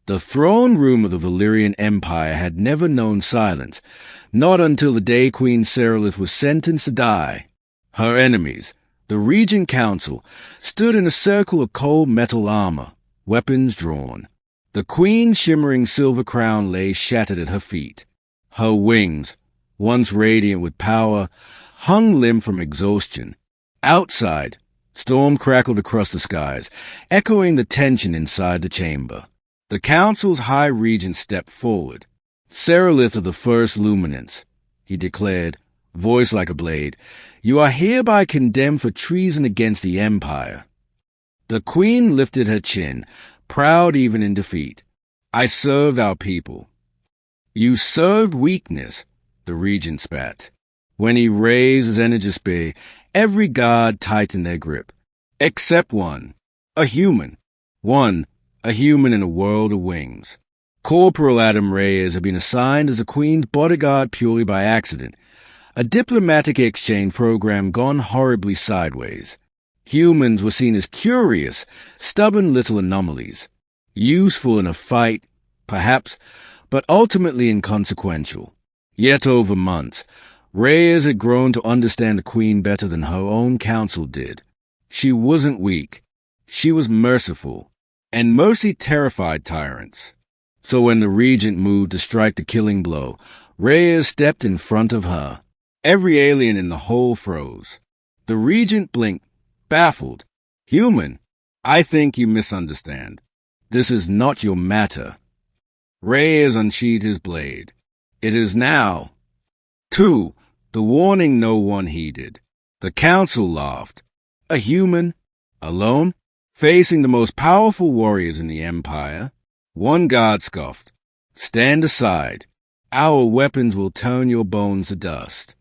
The throne room of the Valyrian Empire had never known silence, not until the day Queen Serylith was sentenced to die. Her enemies, the Regent Council, stood in a circle of cold metal armor, weapons drawn. The Queen's shimmering silver crown lay shattered at her feet. Her wings, once radiant with power, hung limp from exhaustion. Outside, storm crackled across the skies, echoing the tension inside the chamber. The Council's High Regent stepped forward. "Serylith of the First Luminance," he declared, voice like a blade, "you are hereby condemned for treason against the Empire." The Queen lifted her chin, proud even in defeat. "I served our people." "You served weakness," the Regent spat. When he raised his energy spear, every guard tightened their grip. Except one. A human. A human in a world of wings. Corporal Adam Reyes had been assigned as the Queen's bodyguard purely by accident. A diplomatic exchange program gone horribly sideways. Humans were seen as curious, stubborn little anomalies. Useful in a fight, perhaps, but ultimately inconsequential. Yet over months, Reyes had grown to understand the Queen better than her own council did. She wasn't weak. She was merciful. And mercy terrified tyrants. So when the Regent moved to strike the killing blow, Reyes stepped in front of her. Every alien in the hole froze. The Regent blinked, baffled. "Human, I think you misunderstand. This is not your matter." Reyes unsheathed his blade. "It is now." 2. The warning no one heeded. The Council laughed. A human? Alone? Facing the most powerful warriors in the Empire? One guard scoffed. "Stand aside. Our weapons will turn your bones to dust."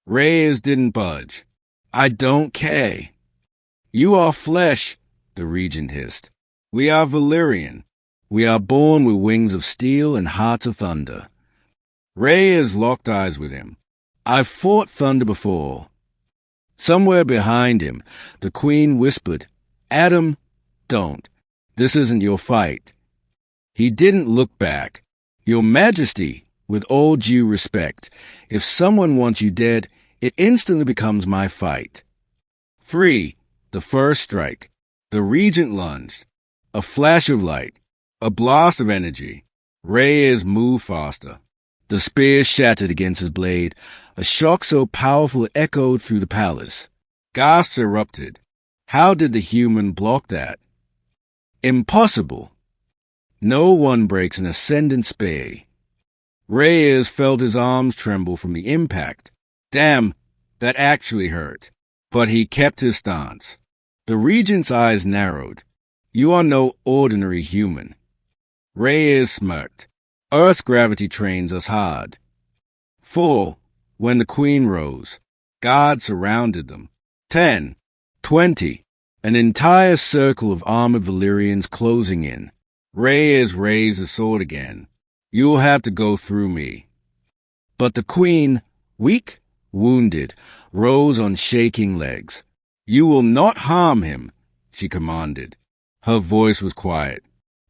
Reyes didn't budge. "I don't care." "You are flesh," the Regent hissed. "We are Valyrian. We are born with wings of steel and hearts of thunder." Reyes locked eyes with him. "I've fought thunder before." Somewhere behind him, the Queen whispered, "Adam, don't. This isn't your fight." He didn't look back. "Your Majesty, with all due respect, if someone wants you dead, it instantly becomes my fight." 3. The first strike. The Regent lunged. A flash of light. A blast of energy. Reyes moved faster. The spear shattered against his blade, a shock so powerful it echoed through the palace. Gasps erupted. How did the human block that? Impossible. No one breaks an ascendant spear. Reyes felt his arms tremble from the impact. Damn, that actually hurt. But he kept his stance. The Regent's eyes narrowed. "You are no ordinary human." Reyes smirked. "Earth's gravity trains us hard." 4. When the Queen rose, guards surrounded them. 10, 20, an entire circle of armored Valyrians closing in. Reyes raised his sword again. "You'll have to go through me." But the Queen, weak, wounded, rose on shaking legs. "You will not harm him," she commanded. Her voice was quiet,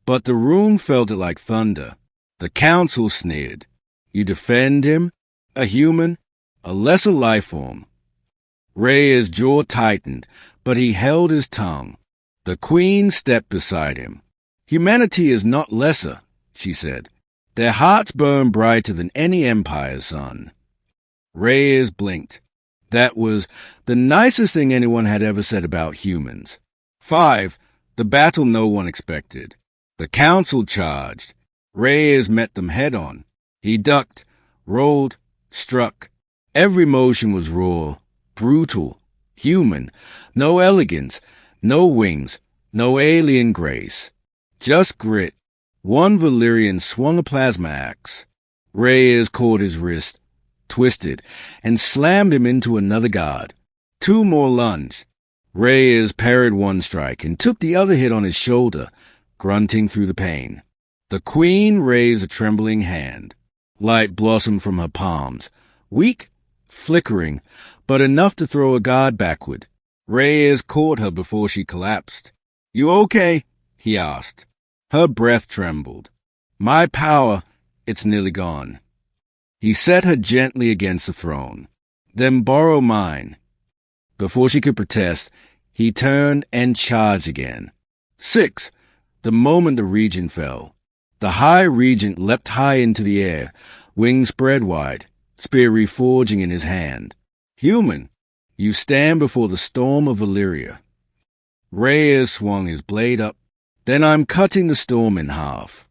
but the room felt it like thunder. The Council sneered. "You defend him? A human? A lesser life form?" Reyes' jaw tightened, but he held his tongue. The Queen stepped beside him. "Humanity is not lesser," she said. "Their hearts burn brighter than any empire's sun." Reyes blinked. That was the nicest thing anyone had ever said about humans. 5. The battle no one expected. The Council charged. Reyes met them head-on. He ducked, rolled, struck. Every motion was raw, brutal, human. No elegance, no wings, no alien grace. Just grit. One Valyrian swung a plasma axe. Reyes caught his wrist, twisted, and slammed him into another guard. 2 more lunged. Reyes parried one strike and took the other hit on his shoulder, grunting through the pain. The Queen raised a trembling hand. Light blossomed from her palms, weak, flickering, but enough to throw a guard backward. Reyes caught her before she collapsed. "You okay?" he asked. Her breath trembled. My power, it's nearly gone. He set her gently against the throne. Then borrow mine. Before she could protest, he turned and charged again. 6. The moment the regent fell. The High Regent leapt high into the air, wings spread wide, spear reforging in his hand. Human, you stand before the storm of Valyria. Reyes swung his blade up. Then I'm cutting the storm in half.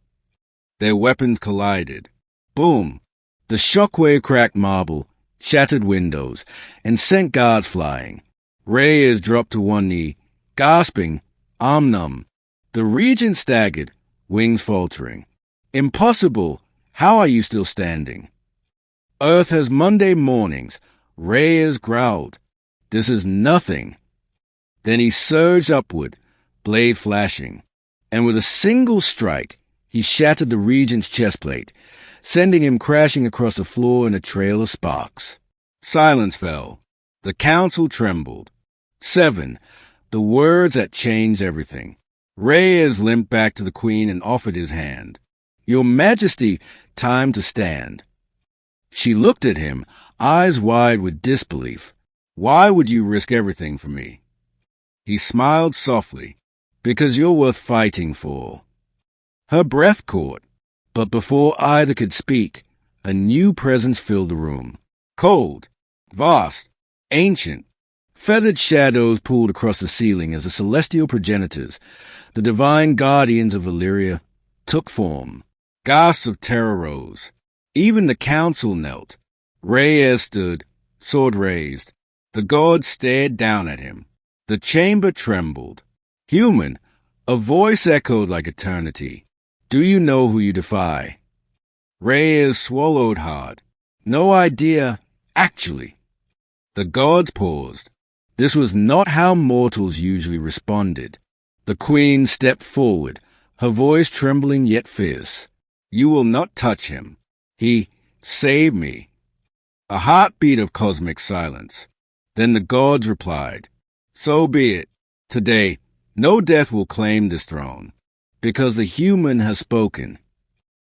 Their weapons collided. Boom! The shockwave cracked marble, shattered windows, and sent guards flying. Reyes dropped to one knee, gasping, arm numb. The regent staggered, wings faltering. Impossible! How are you still standing? Earth has Monday mornings. Reyes growled. This is nothing. Then he surged upward, blade flashing, and with a single strike, he shattered the regent's chestplate, sending him crashing across the floor in a trail of sparks. Silence fell. The council trembled. 7. The words that changed everything. Reyes limped back to the queen and offered his hand. Your Majesty, time to stand. She looked at him, eyes wide with disbelief. Why would you risk everything for me? He smiled softly. Because you're worth fighting for. Her breath caught, but before either could speak, a new presence filled the room. Cold, vast, ancient. Feathered shadows pulled across the ceiling as the celestial progenitors, the divine guardians of Valyria, took form. Gasps of terror rose. Even the council knelt. Reyes stood, sword raised. The gods stared down at him. The chamber trembled. Human, a voice echoed like eternity. Do you know who you defy? Reyes swallowed hard. No idea, actually. The gods paused. This was not how mortals usually responded. The queen stepped forward, her voice trembling yet fierce. You will not touch him. He saved me. A heartbeat of cosmic silence. Then the gods replied, So be it. Today, no death will claim this throne, because the human has spoken.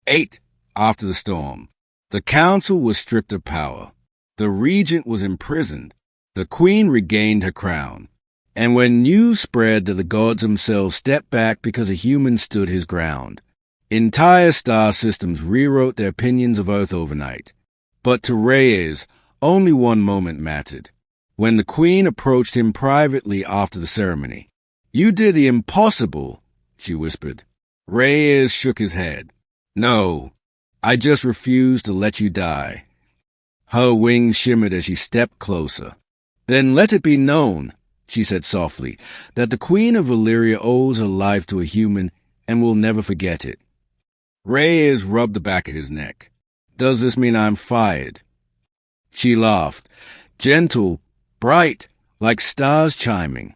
8. After the storm. The council was stripped of power. The regent was imprisoned. The queen regained her crown. And when news spread that the gods themselves stepped back because a human stood his ground, entire star systems rewrote their opinions of Earth overnight. But to Reyes, only one moment mattered. When the queen approached him privately after the ceremony. You did the impossible, she whispered. Reyes shook his head. No, I just refused to let you die. Her wings shimmered as she stepped closer. Then let it be known, she said softly, that the Queen of Valyria owes her life to a human and will never forget it. Reyes rubbed the back of his neck. Does this mean I'm fired? She laughed, gentle, bright, like stars chiming.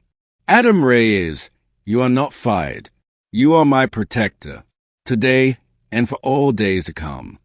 Adam Reyes, you are not fired. You are my protector, today and for all days to come.